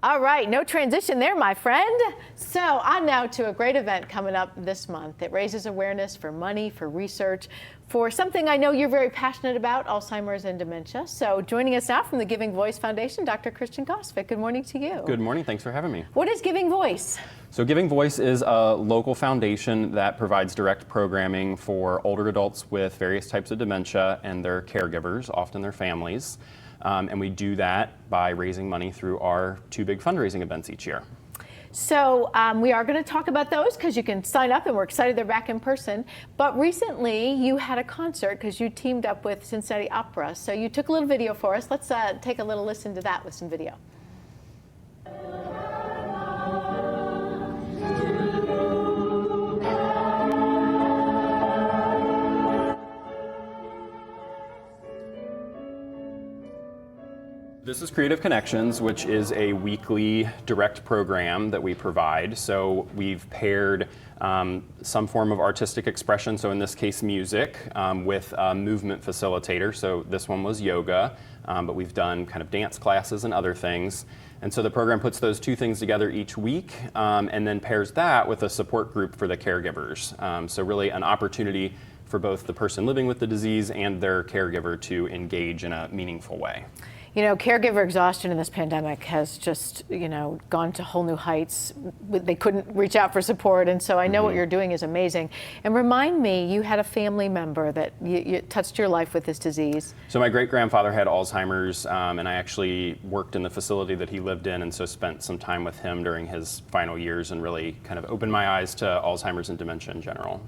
All right, no transition there, my friend. So on now to a great event coming up this month. It raises awareness for money, for research, for something I know you're very passionate about, Alzheimer's and dementia. So joining us now from the Giving Voice Foundation, Dr. Christian Gosvick. Good morning to you. Good morning, thanks for having me. What is Giving Voice? So Giving Voice is a local foundation that provides direct programming for older adults with various types of dementia and their caregivers, often their families. And we do that by raising money through our two big fundraising events each year. So we are going to talk about those because you can sign up, and we're excited they're back in person. But recently you had a concert because you teamed up with Cincinnati Opera. So you took a little video for us. Let's take a little listen to that with some video. This is Creative Connections, which is a weekly direct program that we provide. So we've paired some form of artistic expression, so in this case music, with a movement facilitator. So this one was yoga, but we've done kind of dance classes and other things. And so the program puts those two things together each week and then pairs that with a support group for the caregivers. So really an opportunity for both the person living with the disease and their caregiver to engage in a meaningful way. You know, caregiver exhaustion in this pandemic has just, gone to whole new heights. They couldn't reach out for support, and so I know what you're doing is amazing. And remind me, you had a family member that you touched your life with this disease. So my great-grandfather had Alzheimer's, and I actually worked in the facility that he lived in, and so spent some time with him during his final years and really kind of opened my eyes to Alzheimer's and dementia in general.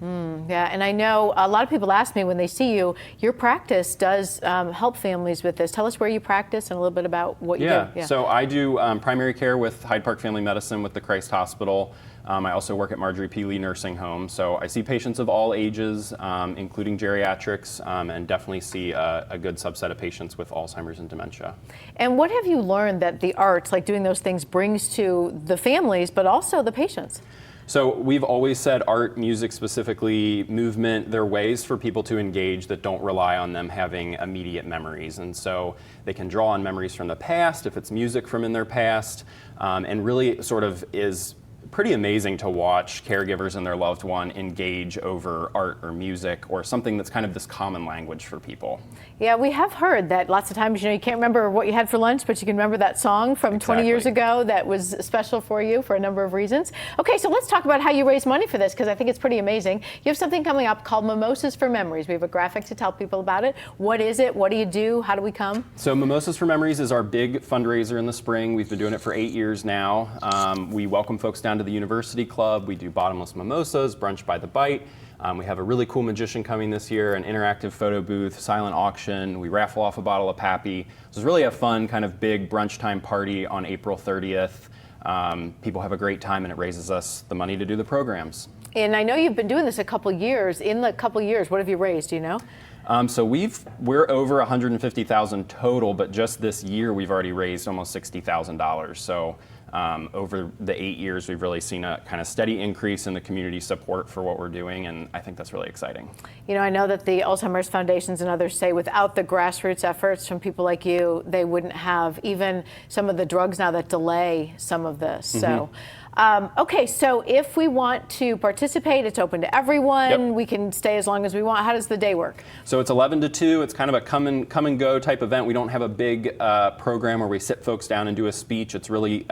Yeah, and I know a lot of people ask me when they see you, your practice does help families with this. Tell us where you practice and a little bit about what you do. Yeah, so I do primary care with Hyde Park Family Medicine with the Christ Hospital. I also work at Marjorie P. Lee Nursing Home. So I see patients of all ages, including geriatrics, and definitely see a good subset of patients with Alzheimer's and dementia. And what have you learned that the arts, like doing those things, brings to the families, but also the patients? So we've always said art, music specifically, movement, they're ways for people to engage that don't rely on them having immediate memories. And so they can draw on memories from the past, if it's music from in their past, and really sort of is pretty amazing to watch caregivers and their loved one engage over art or music or something that's kind of this common language for people. Yeah, we have heard that lots of times, you can't remember what you had for lunch, but you can remember that song from 20 years ago that was special for you for a number of reasons. Okay, so let's talk about how you raise money for this, because I think it's pretty amazing. You have something coming up called Mimosas for Memories. We have a graphic to tell people about it. What is it? What do you do? How do we come? So Mimosas for Memories is our big fundraiser in the spring. We've been doing it for 8 years now. We welcome folks down to the University Club. We do bottomless mimosas, brunch by the bite. We have a really cool magician coming this year, an interactive photo booth, silent auction. We raffle off a bottle of Pappy. So it's really a fun kind of big brunch time party on April 30th. People have a great time, and it raises us the money to do the programs. And I know you've been doing this a couple years. In the couple years, what have you raised, do you know? So we're over $150,000 total, but just this year we've already raised almost $60,000. So over the 8 years, we've really seen a kind of steady increase in the community support for what we're doing, and I think that's really exciting. I know that the Alzheimer's Foundations and others say without the grassroots efforts from people like you, they wouldn't have even some of the drugs now that delay some of this. So. Okay, so if we want to participate, it's open to everyone. Yep. We can stay as long as we want. How does the day work? So it's 11 to 2. It's kind of a come and go type event. We don't have a big program where we sit folks down and do a speech. It's really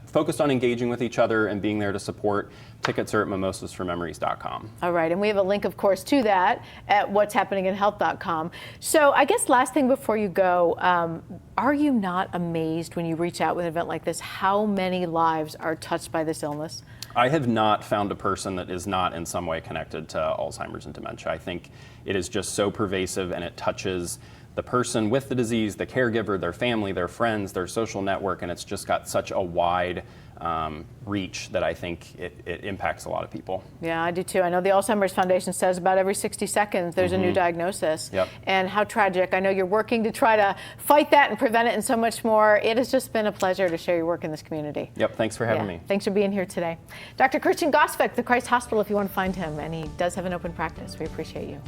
focused on engaging with each other and being there to support. Tickets are at mimosasformemories.com. All right, and we have a link, of course, to that at what'shappeninginhealth.com. So I guess last thing before you go, are you not amazed when you reach out with an event like this, how many lives are touched by this illness? I have not found a person that is not in some way connected to Alzheimer's and dementia. I think it is just so pervasive, and it touches the person with the disease, the caregiver, their family, their friends, their social network, and it's just got such a wide reach that I think it impacts a lot of people. Yeah, I do too. I know the Alzheimer's Foundation says about every 60 seconds there's a new diagnosis. Yep. And how tragic. I know you're working to try to fight that and prevent it and so much more. It has just been a pleasure to share your work in this community. Yep, thanks for having me. Thanks for being here today. Dr. Christian Gosvick, the Christ Hospital, if you want to find him, and he does have an open practice. We appreciate you.